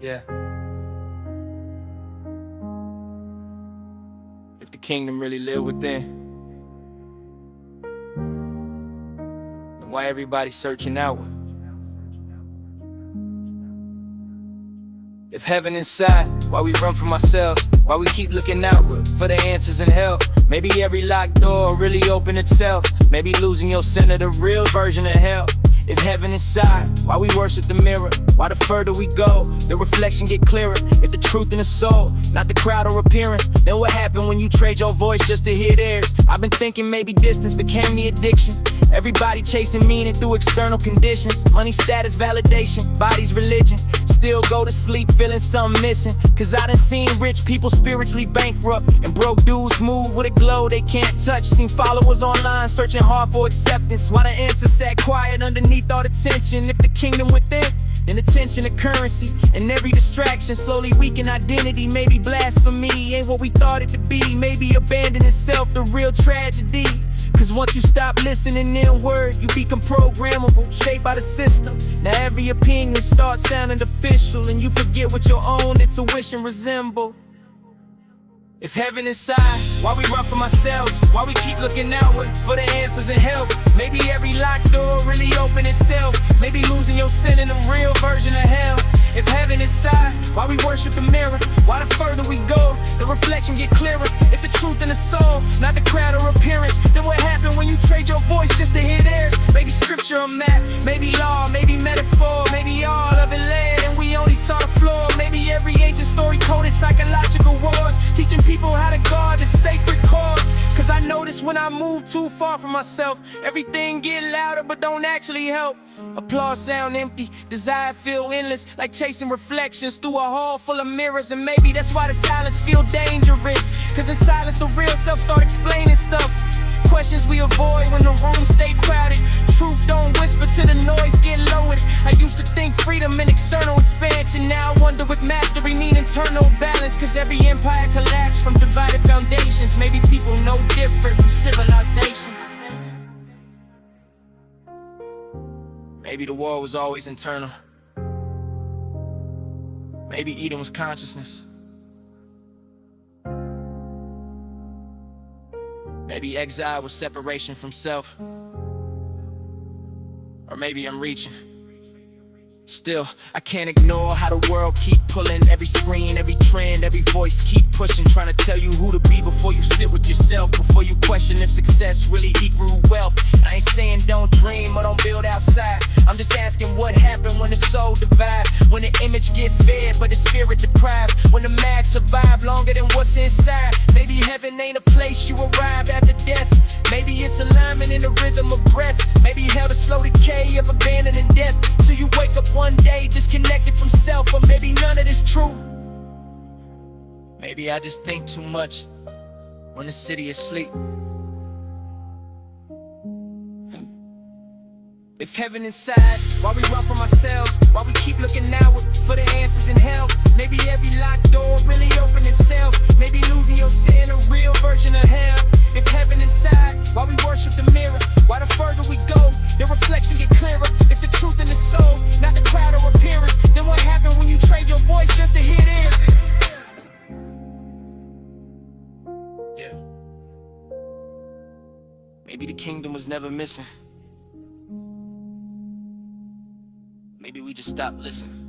Yeah. If the kingdom really lived within, then why everybody searching outward? If heaven inside, why we run from ourselves? Why we keep looking outward for the answers in hell? Maybe every locked door really open itself. Maybe losing your center, the real version of hell. If heaven inside, why we worship the mirror? Why the further we go, the reflection get clearer? If the truth in the soul, not the crowd or appearance, then what happened when you trade your voice just to hear theirs? I've been thinking maybe distance became the addiction. Everybody chasing meaning through external conditions. Money, status, validation, body's religion. Still go to sleep feeling something missing. Cause I done seen rich people spiritually bankrupt, and broke dudes move with a glow they can't touch. Seen followers online searching hard for acceptance, while the answer sat quiet underneath all the tension. If the kingdom within, then attention to currency, and every distraction slowly weaken identity. Maybe blasphemy ain't what we thought it to be. Maybe abandoning self, the real tragedy. Cause once you stop listening inward, you become programmable, shaped by the system. Now every opinion starts sounding official, and you forget what your own intuition resemble. If heaven inside, why we run from ourselves? Why we keep looking outward for the answers and help? Maybe every locked door really open itself. Maybe losing your sin in the real version of hell. If heaven inside, why we worship the mirror? Why the further we go, the reflection get clearer? If the truth in the soul, not the crowd or appearance, then what happened when you trade your voice just to hear theirs? Maybe scripture or map, maybe law, maybe metaphor, maybe all of it led and we only saw the floor. Maybe every ancient story coded psychological wars, teaching people how to guard the sacred chord. Cause I notice when I move too far from myself, everything get louder but don't actually help. Applause sound empty, desire feel endless, like chasing reflections through a hall full of mirrors. And maybe that's why the silence feel dangerous, cause in silence the real self start explaining stuff. Questions we avoid when the room stay crowded. Truth don't whisper till the noise get lowered. I used to think freedom and external expansion. Now I wonder if mastery mean internal balance. Cause every empire collapsed from divided foundations. Maybe people know different from civilizations. Maybe the war was always internal. Maybe Eden was consciousness. Maybe exile was separation from self. Or maybe I'm reaching. Still, I can't ignore how the world keep pulling. Every screen, every trend, every voice keep pushing, trying to tell you who to be before you sit with yourself. Before you question if success really equal wealth. I ain't saying don't dream or don't build outside. I'm just asking what happened when the soul divide. When the image get fed but the spirit deprived. When the mag survive longer than what's inside. Maybe heaven ain't a place you arrive after death. Maybe it's alignment in the rhythm of breath. Maybe hell the slow decay of abandoning death. Till you wake up one day disconnected from self. Or maybe none of this true. Maybe I just think too much when the city is asleep. If heaven inside, why we run from ourselves? Why we keep looking outward for the answers in hell? Maybe every locked door really open itself. Maybe losing your sin, a real version of hell. If heaven inside, why we worship the mirror? Why the further we go, the reflection get clearer? If the truth in the soul, not the crowd or appearance, then what happened when you trade your voice just to hear theirs? Yeah. Maybe the kingdom was never missing. Maybe we just stopped listening.